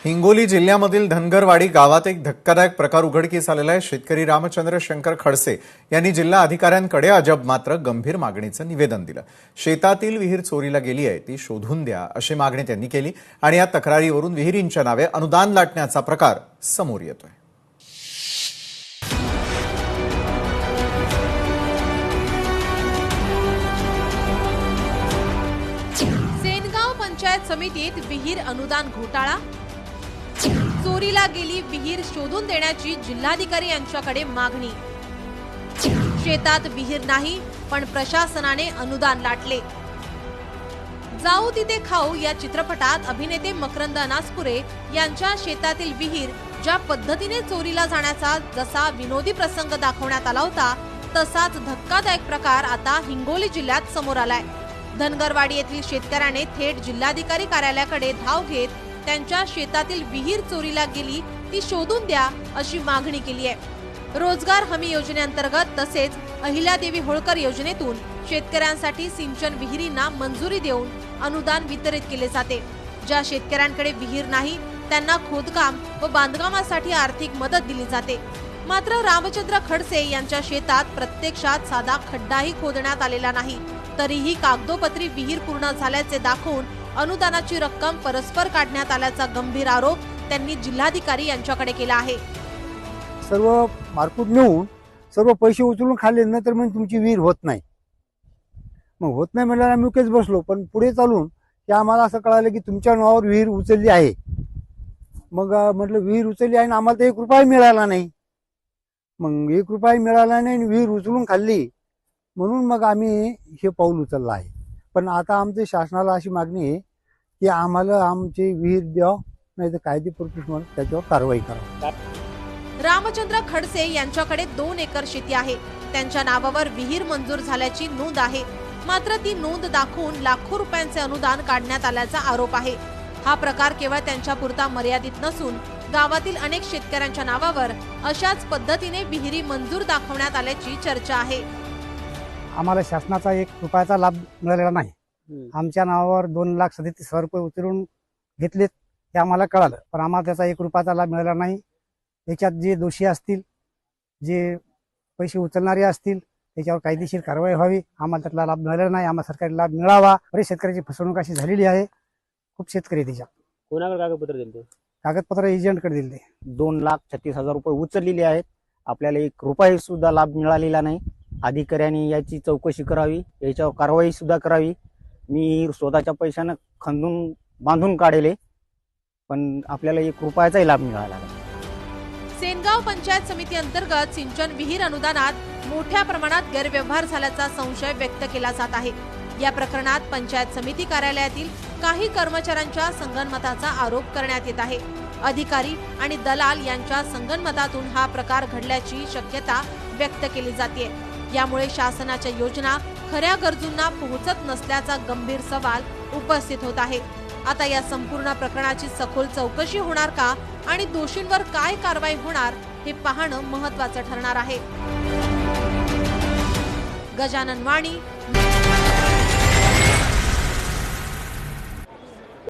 हिंगोली जिल्ह्यामधील धनगरवाडी गावात एक धक्कादायक प्रकार उघडकीस आलेला आहे। शेतकरी रामचंद्र शंकर खडसे यांनी जिल्हा अधिकाऱ्यांकडे अजब मात्र गंभीर मागणीचं निवेदन दिलं। शेतातील विहीर चोरीला गेली आहे, ती शोधून द्या अशी मागणी त्यांनी केली आणि या तक्रारीवरून विहिरींच्या नावे अनुदान लाटण्याचा प्रकार समोर येतोय। सेनगाव पंचायत समितीत विहीर अनुदान घोटाळा, चोरीला गेली विहीर शोधून देण्याची जिल्हाधिकारी यांच्याकडे मागणी। शेतात विहीर नाही पण प्रशासनाने अनुदान लाटले। जाऊ तिथे खाऊ या चित्रपटात अभिनेते मकरंद अनासपुरे यांच्या शेतातील विहीर ज्या पद्धतीने चोरीला जाण्याचा जसा विनोदी प्रसंग दाखवण्यात आला होता, तसाच धक्कादायक प्रकार आता हिंगोली जिल्ह्यात समोर आलाय। धनगरवाडी येथील शेतकऱ्याने थेट जिल्हाधिकारी कार्यालयाकडे धाव घेत त्यांच्या शेतातील विहीर चोरीला गेली, ती शोधून द्या अशी मागणी केली आहे। रोजगार हमी योजनेअंतर्गत तसेच अहिल्यादेवी होळकर योजनेतून शेतकऱ्यांसाठी सिंचन विहिरींना मंजुरी देऊन अनुदान वितरित केले जाते। ज्या शेतकऱ्यांकडे विहीर नाही त्यांना खोदकाम व बांधकामासाठी आर्थिक मदत दिली जाते। मात्र रामचंद्र खडसे यांच्या शेतात प्रत्यक्षात साधा खड्डाही खोदण्यात आलेला नाही, तरीही कागदोपत्री विहीर पूर्ण झाल्याचे दाखवून अनुदानाची रक्कम परस्पर काढण्यात आल्याचा गंभीर आरोप त्यांनी जिल्हाधिकारी यांच्याकडे केला आहे। सर्व मार्कुट नेऊन सर्व पैसे उचलून खाल्ले नंतर मग तुमची विहीर होत नाही। मग होत नाही म्हटल्यावर आम्ही उकेच बसलो, पण पुढे चालून की आम्हाला असं कळालं की तुमच्या नावावर विहीर उचलली आहे। मग म्हटलं विहीर उचलली आहे आणि आम्हाला तर 1 रुपया मिळाला नाही। मग 1 रुपया मिळाला नाही आणि विहीर उचलून खाल्ली, म्हणून मग आम्ही हे पाऊल उचललं आहे। पण आता आमच्या शासनाला अशी मागणी आहे की आम्हाला आमची विहीर द्या, नाही तर कायदेपूर्वक त्याच्यावर कारवाई करा। रामचंद्र खडसे यांच्याकडे 2 एकर शेती आहे। त्यांच्या नावावर विहीर मंजूर झाल्याची नोंद आहे, मात्र ती नोंद दाखवून लाखो रुपयांचे अनुदान काढण्यात आल्याचा आरोप आहे। हा प्रकार केवळ त्यांच्यापुरता मर्यादित नसून गावातील अनेक शेतकऱ्यांच्या नावावर अशाच पद्धतीने विहिरी मंजूर दाखवण्यात आल्याची चर्चा आहे। आम्हाला शासनाचा 1 रुपयाचा लाभ मिळालेला नाही। आमच्या नावावर 2,37,000 रुपये उचलून घेतलेत हे आम्हाला कळालं, पण आम्हाला त्याचा 1 रुपयाचा लाभ मिळाला नाही। याच्यात जे दोषी असतील, जे पैसे उचलणारे असतील, त्याच्यावर कायदेशीर कारवाई व्हावी। आम्हाला त्यातला लाभ मिळालेला नाही, आम्हाला सरकारी लाभ मिळावा। बरेच शेतकऱ्याची फसवणूक अशी झालेली आहे, खूप शेतकरी त्याच्यात। कोणाकडे कागदपत्र दिले? कागदपत्र एजंटकडे दिले। 2,36,000 रुपये उचललेले आहेत, आपल्याला 1 रुपया सुद्धा लाभ मिळालेला नाही। अधिकाऱ्यांनी याची चौकशी करावी, याच्यावर कारवाई सुद्धा करावी। मी स्वतःच्या पैशानं खंदून बांधून काढले, पण आपल्याला 1 रुपयाचाही लाभ मिळाला नाही। सेनगाव पंचायत समिती अंतर्गत सिंचन विहीर अनुदानात मोठ्या प्रमाणात गैरव्यवहार झाल्याचा संशय व्यक्त केला जात आहे। या प्रकरणात पंचायत समिती कार्यालयातील काही कर्मचाऱ्यांच्या संगनमताचा आरोप करण्यात येत आहे। अधिकारी आणि दलाल यांच्या संगनमतातून हा प्रकार घडल्याची शक्यता व्यक्त केली जाते। यामुळे शासनाच्या योजना खऱ्या गरजूंना पोहोचत नसल्याचा गंभीर सवाल उपस्थित होत आहे। आता या संपूर्ण प्रकरणाची सखोल चौकशी होणार का आणि दोषींवर काय कारवाई होणार हे पाहणं महत्त्वाचं ठरणार आहे। गजानन वाणी,